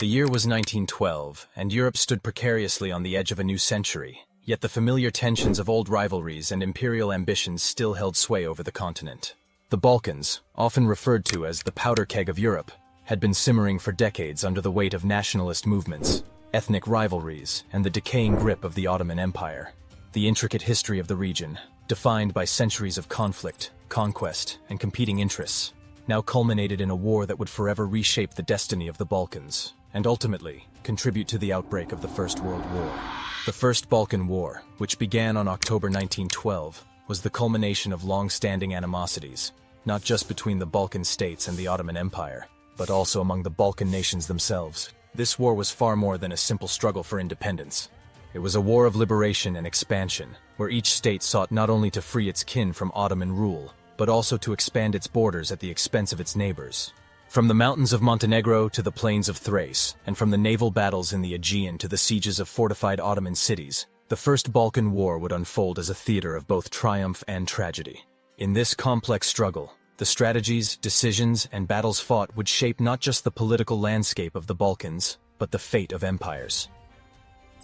The year was 1912, and Europe stood precariously on the edge of a new century. Yet the familiar tensions of old rivalries and imperial ambitions still held sway over the continent. The Balkans, often referred to as the powder keg of Europe, had been simmering for decades under the weight of nationalist movements, ethnic rivalries, and the decaying grip of the Ottoman Empire. The intricate history of the region, defined by centuries of conflict, conquest, and competing interests, now culminated in a war that would forever reshape the destiny of the Balkans, and ultimately contribute to the outbreak of the First World War. The First Balkan War, which began on October 1912, was the culmination of long-standing animosities, not just between the Balkan states and the Ottoman Empire, but also among the Balkan nations themselves. This war was far more than a simple struggle for independence. It was a war of liberation and expansion, where each state sought not only to free its kin from Ottoman rule, but also to expand its borders at the expense of its neighbors. From the mountains of Montenegro to the plains of Thrace, and from the naval battles in the Aegean to the sieges of fortified Ottoman cities, the First Balkan War would unfold as a theater of both triumph and tragedy. In this complex struggle, the strategies, decisions, and battles fought would shape not just the political landscape of the Balkans, but the fate of empires.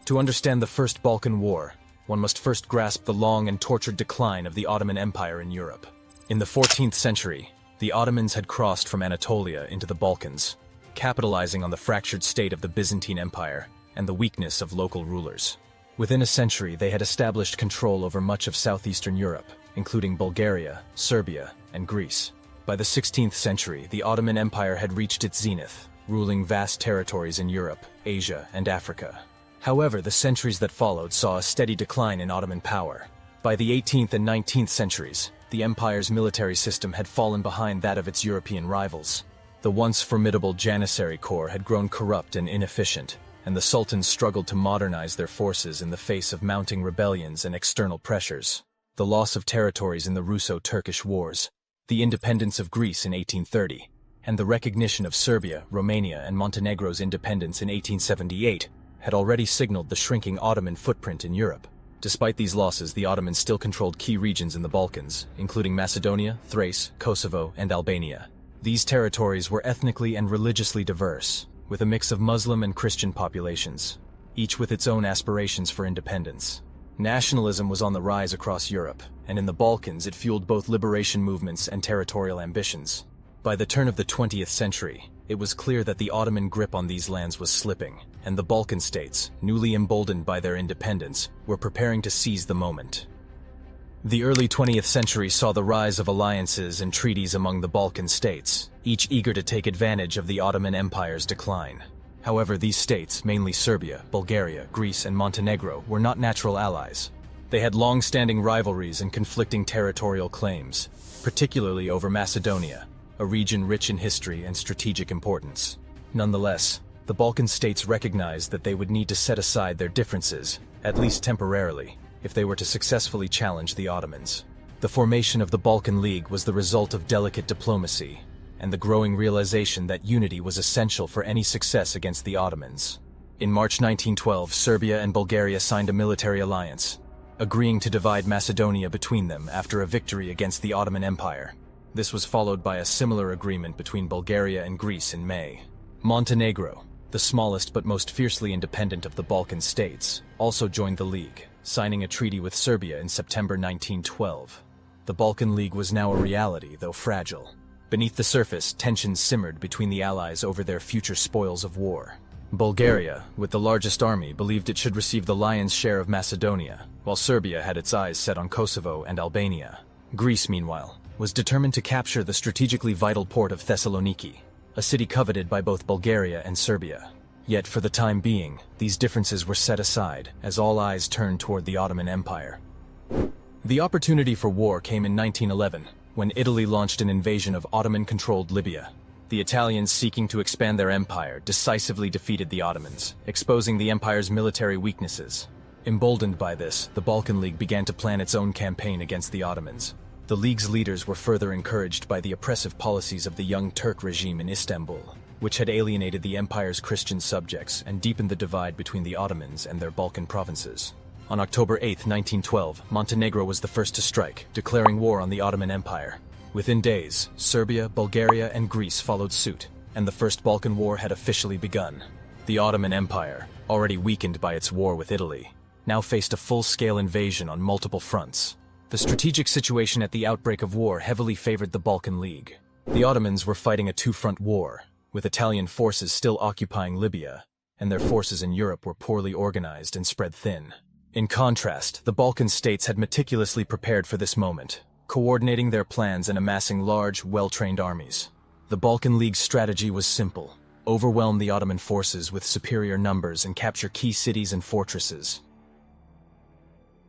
To understand the First Balkan War, one must first grasp the long and tortured decline of the Ottoman Empire in Europe. In the 14th century, the Ottomans had crossed from Anatolia into the Balkans, capitalizing on the fractured state of the Byzantine Empire and the weakness of local rulers. Within a century, they had established control over much of southeastern Europe, including Bulgaria, Serbia, and Greece. By the 16th century, the Ottoman Empire had reached its zenith, ruling vast territories in Europe, Asia, and Africa. However, the centuries that followed saw a steady decline in Ottoman power. By the 18th and 19th centuries, the empire's military system had fallen behind that of its European rivals. The once formidable Janissary Corps had grown corrupt and inefficient, and the sultans struggled to modernize their forces in the face of mounting rebellions and external pressures. The loss of territories in the Russo-Turkish Wars, the independence of Greece in 1830, and the recognition of Serbia, Romania, and Montenegro's independence in 1878 had already signaled the shrinking Ottoman footprint in Europe. Despite these losses, the Ottomans still controlled key regions in the Balkans, including Macedonia, Thrace, Kosovo, and Albania. These territories were ethnically and religiously diverse, with a mix of Muslim and Christian populations, each with its own aspirations for independence. Nationalism was on the rise across Europe, and in the Balkans it fueled both liberation movements and territorial ambitions. By the turn of the 20th century, it was clear that the Ottoman grip on these lands was slipping, and the Balkan states, newly emboldened by their independence, were preparing to seize the moment. The early 20th century saw the rise of alliances and treaties among the Balkan states, each eager to take advantage of the Ottoman Empire's decline. However, these states, mainly Serbia, Bulgaria, Greece, and Montenegro, were not natural allies. They had long-standing rivalries and conflicting territorial claims, particularly over Macedonia, a region rich in history and strategic importance. Nonetheless, the Balkan states recognized that they would need to set aside their differences, at least temporarily, if they were to successfully challenge the Ottomans. The formation of the Balkan League was the result of delicate diplomacy, and the growing realization that unity was essential for any success against the Ottomans. In March 1912, Serbia and Bulgaria signed a military alliance, agreeing to divide Macedonia between them after a victory against the Ottoman Empire. This was followed by a similar agreement between Bulgaria and Greece in May. Montenegro, the smallest but most fiercely independent of the Balkan states, also joined the League, signing a treaty with Serbia in September 1912. The Balkan League was now a reality, though fragile. Beneath the surface, tensions simmered between the allies over their future spoils of war. Bulgaria, with the largest army, believed it should receive the lion's share of Macedonia, while Serbia had its eyes set on Kosovo and Albania. Greece, meanwhile, was determined to capture the strategically vital port of Thessaloniki, a city coveted by both Bulgaria and Serbia. Yet for the time being, these differences were set aside as all eyes turned toward the Ottoman Empire. The opportunity for war came in 1911, when Italy launched an invasion of Ottoman-controlled Libya. The Italians, seeking to expand their empire, decisively defeated the Ottomans, exposing the empire's military weaknesses. Emboldened by this, the Balkan League began to plan its own campaign against the Ottomans. The League's leaders were further encouraged by the oppressive policies of the Young Turk regime in Istanbul, which had alienated the empire's Christian subjects and deepened the divide between the Ottomans and their Balkan provinces. On October 8, 1912, Montenegro was the first to strike, declaring war on the Ottoman Empire. Within days, Serbia, Bulgaria, and Greece followed suit, and the First Balkan War had officially begun. The Ottoman Empire, already weakened by its war with Italy, now faced a full-scale invasion on multiple fronts. The strategic situation at the outbreak of war heavily favored the Balkan League. The Ottomans were fighting a two-front war, with Italian forces still occupying Libya, and their forces in Europe were poorly organized and spread thin. In contrast, the Balkan states had meticulously prepared for this moment, coordinating their plans and amassing large, well-trained armies. The Balkan League's strategy was simple: overwhelm the Ottoman forces with superior numbers and capture key cities and fortresses.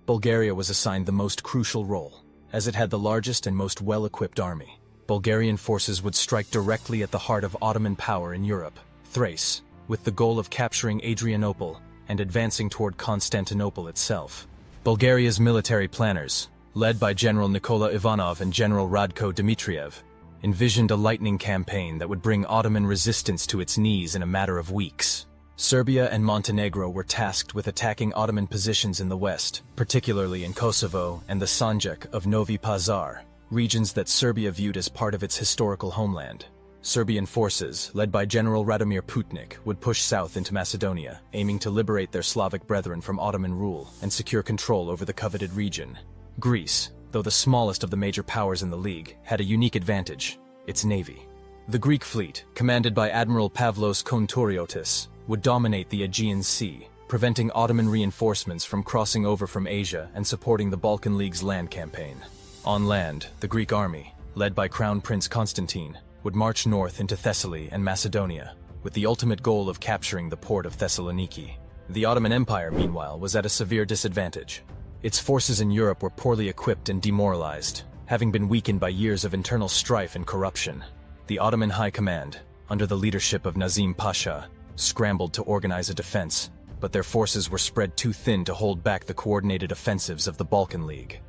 Bulgaria was assigned the most crucial role, as it had the largest and most well-equipped army. Bulgarian forces would strike directly at the heart of Ottoman power in Europe, Thrace, with the goal of capturing Adrianople and advancing toward Constantinople itself. Bulgaria's military planners, led by General Nikola Ivanov and General Radko Dmitriev, envisioned a lightning campaign that would bring Ottoman resistance to its knees in a matter of weeks. Serbia and Montenegro were tasked with attacking Ottoman positions in the west, particularly in Kosovo and the Sanjak of Novi Pazar, regions that Serbia viewed as part of its historical homeland. Serbian forces, led by General Radomir Putnik, would push south into Macedonia, aiming to liberate their Slavic brethren from Ottoman rule and secure control over the coveted region. Greece, though the smallest of the major powers in the League, had a unique advantage: its navy. The Greek fleet, commanded by Admiral Pavlos Kontoriotis, would dominate the Aegean Sea, preventing Ottoman reinforcements from crossing over from Asia and supporting the Balkan League's land campaign. On land, the Greek army, led by Crown Prince Constantine, would march north into Thessaly and Macedonia, with the ultimate goal of capturing the port of Thessaloniki. The Ottoman Empire, meanwhile, was at a severe disadvantage. Its forces in Europe were poorly equipped and demoralized, having been weakened by years of internal strife and corruption. The Ottoman High Command, under the leadership of Nazim Pasha, scrambled to organize a defense, but their forces were spread too thin to hold back the coordinated offensives of the Balkan League.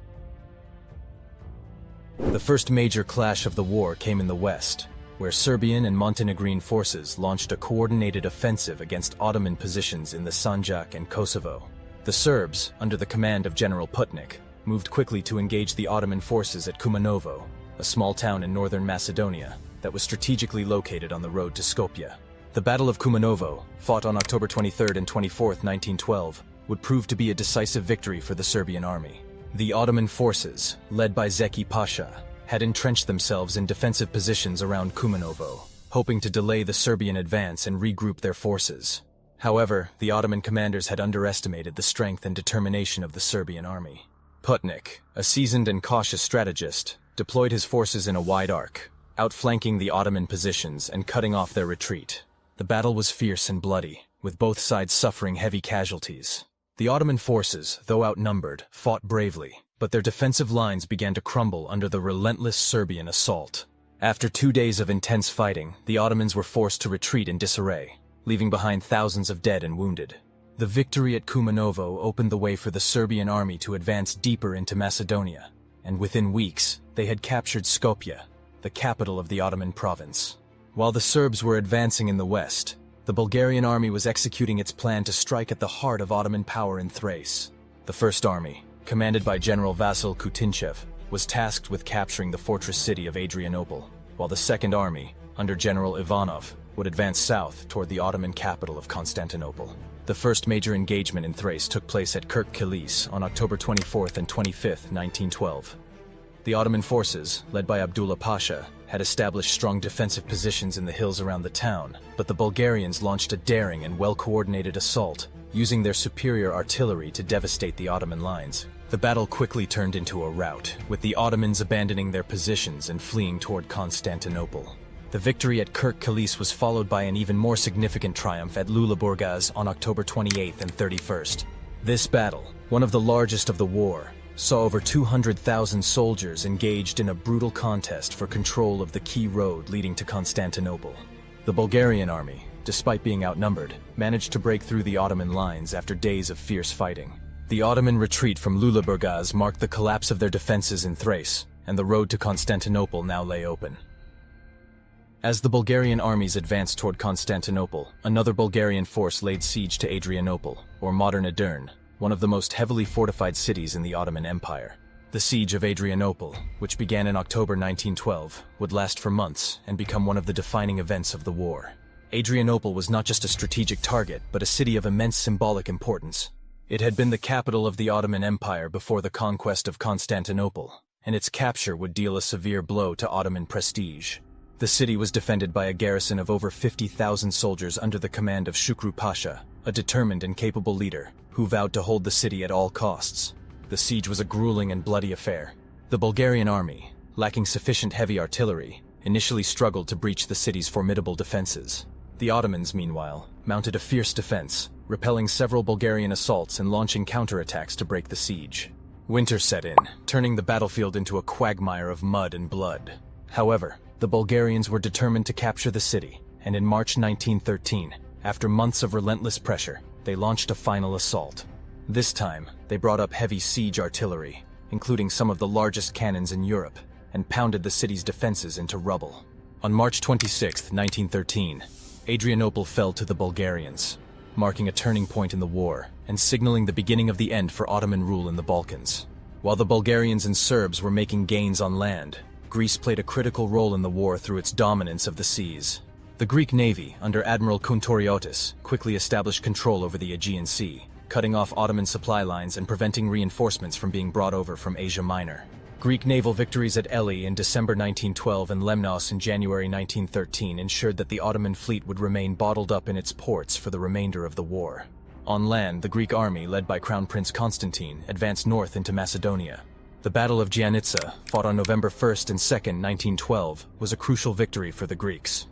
The first major clash of the war came in the west, where Serbian and Montenegrin forces launched a coordinated offensive against Ottoman positions in the Sanjak and Kosovo. The Serbs, under the command of General Putnik, moved quickly to engage the Ottoman forces at Kumanovo, a small town in northern Macedonia that was strategically located on the road to Skopje. The Battle of Kumanovo, fought on October 23 and 24, 1912, would prove to be a decisive victory for the Serbian army. The Ottoman forces, led by Zeki Pasha, had entrenched themselves in defensive positions around Kumanovo, hoping to delay the Serbian advance and regroup their forces. However, the Ottoman commanders had underestimated the strength and determination of the Serbian army. Putnik, a seasoned and cautious strategist, deployed his forces in a wide arc, outflanking the Ottoman positions and cutting off their retreat. The battle was fierce and bloody, with both sides suffering heavy casualties. The Ottoman forces, though outnumbered, fought bravely, but their defensive lines began to crumble under the relentless Serbian assault. After 2 days of intense fighting, the Ottomans were forced to retreat in disarray, leaving behind thousands of dead and wounded. The victory at Kumanovo opened the way for the Serbian army to advance deeper into Macedonia, and within weeks, they had captured Skopje, the capital of the Ottoman province. While the Serbs were advancing in the west, the Bulgarian army was executing its plan to strike at the heart of Ottoman power in Thrace. The First Army, commanded by General Vasil Kutinchev, was tasked with capturing the fortress city of Adrianople, while the Second Army, under General Ivanov, would advance south toward the Ottoman capital of Constantinople. The first major engagement in Thrace took place at Kirk Kilis on October 24 and 25, 1912. The Ottoman forces, led by Abdullah Pasha, had established strong defensive positions in the hills around the town, but the Bulgarians launched a daring and well-coordinated assault, using their superior artillery to devastate the Ottoman lines. The battle quickly turned into a rout, with the Ottomans abandoning their positions and fleeing toward Constantinople. The victory at Kirk Kilis was followed by an even more significant triumph at Luleburgaz on October 28 and 31st. This battle, one of the largest of the war, saw over 200,000 soldiers engaged in a brutal contest for control of the key road leading to Constantinople. The Bulgarian army, despite being outnumbered, managed to break through the Ottoman lines after days of fierce fighting. The Ottoman retreat from Luleburgaz marked the collapse of their defenses in Thrace, and the road to Constantinople now lay open. As the Bulgarian armies advanced toward Constantinople, another Bulgarian force laid siege to Adrianople, or modern Edirne, one of the most heavily fortified cities in the Ottoman Empire. The siege of Adrianople, which began in October 1912, would last for months and become one of the defining events of the war. Adrianople was not just a strategic target, but a city of immense symbolic importance. It had been the capital of the Ottoman Empire before the conquest of Constantinople, and its capture would deal a severe blow to Ottoman prestige. The city was defended by a garrison of over 50,000 soldiers under the command of Shukru Pasha, a determined and capable leader, who vowed to hold the city at all costs. The siege was a grueling and bloody affair. The Bulgarian army, lacking sufficient heavy artillery, initially struggled to breach the city's formidable defenses. The Ottomans, meanwhile, mounted a fierce defense, repelling several Bulgarian assaults and launching counterattacks to break the siege. Winter set in, turning the battlefield into a quagmire of mud and blood. However, the Bulgarians were determined to capture the city, and in March 1913, after months of relentless pressure, they launched a final assault. This time, they brought up heavy siege artillery, including some of the largest cannons in Europe, and pounded the city's defenses into rubble. On March 26, 1913, Adrianople fell to the Bulgarians, marking a turning point in the war and signaling the beginning of the end for Ottoman rule in the Balkans. While the Bulgarians and Serbs were making gains on land, Greece played a critical role in the war through its dominance of the seas. The Greek navy, under Admiral Kountoriotis, quickly established control over the Aegean Sea, cutting off Ottoman supply lines and preventing reinforcements from being brought over from Asia Minor. Greek naval victories at Ely in December 1912 and Lemnos in January 1913 ensured that the Ottoman fleet would remain bottled up in its ports for the remainder of the war. On land, the Greek army, led by Crown Prince Constantine, advanced north into Macedonia. The Battle of Giannitsa, fought on November 1st and 2nd, 1912, was a crucial victory for the Greeks.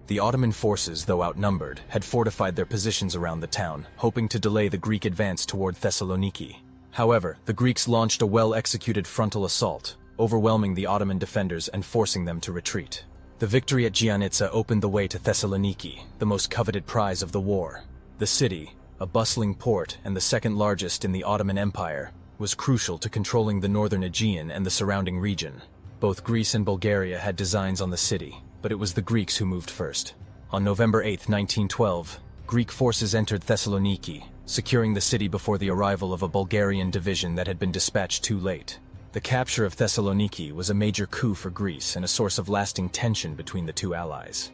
The Ottoman forces, though outnumbered, had fortified their positions around the town, hoping to delay the Greek advance toward Thessaloniki. However, the Greeks launched a well-executed frontal assault, overwhelming the Ottoman defenders and forcing them to retreat. The victory at Giannitsa opened the way to Thessaloniki, the most coveted prize of the war. The city, a bustling port and the second largest in the Ottoman Empire, was crucial to controlling the northern Aegean and the surrounding region. Both Greece and Bulgaria had designs on the city, but it was the Greeks who moved first. On November 8, 1912, Greek forces entered Thessaloniki, securing the city before the arrival of a Bulgarian division that had been dispatched too late. The capture of Thessaloniki was a major coup for Greece and a source of lasting tension between the two allies.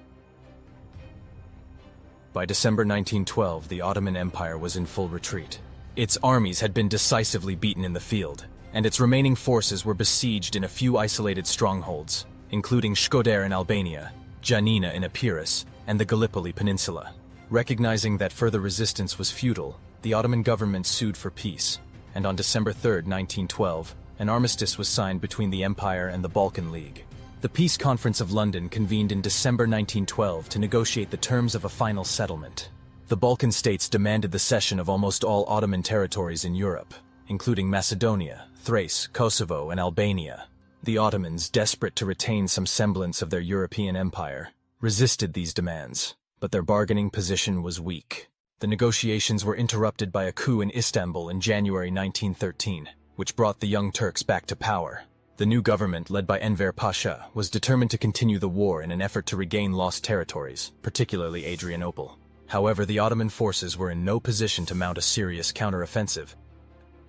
By December 1912, the Ottoman Empire was in full retreat. Its armies had been decisively beaten in the field, and its remaining forces were besieged in a few isolated strongholds, including Shkodër in Albania, Janina in Epirus, and the Gallipoli Peninsula. Recognizing that further resistance was futile, the Ottoman government sued for peace, and on December 3, 1912, an armistice was signed between the Empire and the Balkan League. The Peace Conference of London convened in December 1912 to negotiate the terms of a final settlement. The Balkan states demanded the cession of almost all Ottoman territories in Europe, including Macedonia, Thrace, Kosovo, and Albania. The Ottomans, desperate to retain some semblance of their European empire, resisted these demands, but their bargaining position was weak. The negotiations were interrupted by a coup in Istanbul in January 1913, which brought the Young Turks back to power. The new government, led by Enver Pasha, was determined to continue the war in an effort to regain lost territories, particularly Adrianople. However, the Ottoman forces were in no position to mount a serious counteroffensive,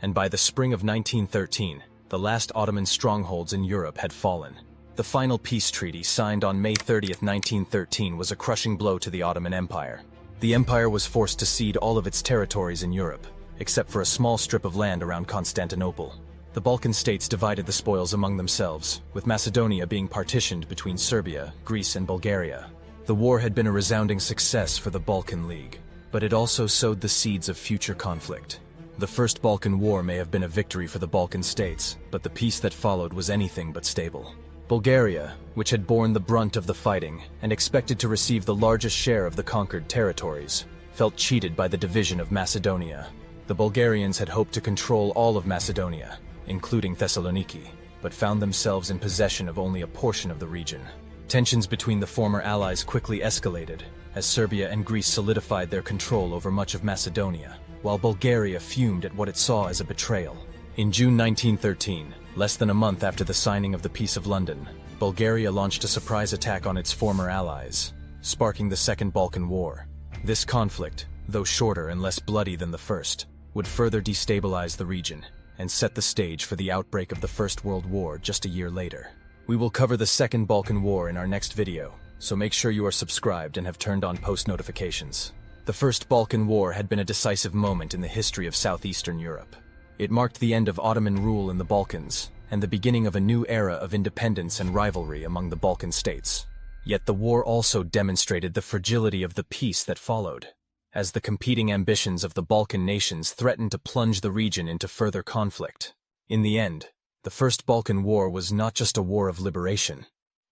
and by the spring of 1913, the last Ottoman strongholds in Europe had fallen. The final peace treaty, signed on May 30, 1913, was a crushing blow to the Ottoman Empire. The empire was forced to cede all of its territories in Europe, except for a small strip of land around Constantinople. The Balkan states divided the spoils among themselves, with Macedonia being partitioned between Serbia, Greece, and Bulgaria. The war had been a resounding success for the Balkan League, but it also sowed the seeds of future conflict. The First Balkan War may have been a victory for the Balkan states, but the peace that followed was anything but stable. Bulgaria, which had borne the brunt of the fighting and expected to receive the largest share of the conquered territories, felt cheated by the division of Macedonia. The Bulgarians had hoped to control all of Macedonia, including Thessaloniki, but found themselves in possession of only a portion of the region. Tensions between the former allies quickly escalated, as Serbia and Greece solidified their control over much of Macedonia, while Bulgaria fumed at what it saw as a betrayal. In June 1913, less than a month after the signing of the Peace of London, Bulgaria launched a surprise attack on its former allies, sparking the Second Balkan War. This conflict, though shorter and less bloody than the first, would further destabilize the region and set the stage for the outbreak of the First World War just a year later. We will cover the Second Balkan War in our next video, so make sure you are subscribed and have turned on post notifications. The First Balkan War had been a decisive moment in the history of southeastern Europe. It marked the end of Ottoman rule in the Balkans, and the beginning of a new era of independence and rivalry among the Balkan states. Yet the war also demonstrated the fragility of the peace that followed, as the competing ambitions of the Balkan nations threatened to plunge the region into further conflict. In the end, the First Balkan War was not just a war of liberation,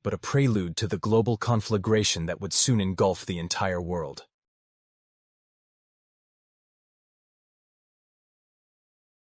but a prelude to the global conflagration that would soon engulf the entire world.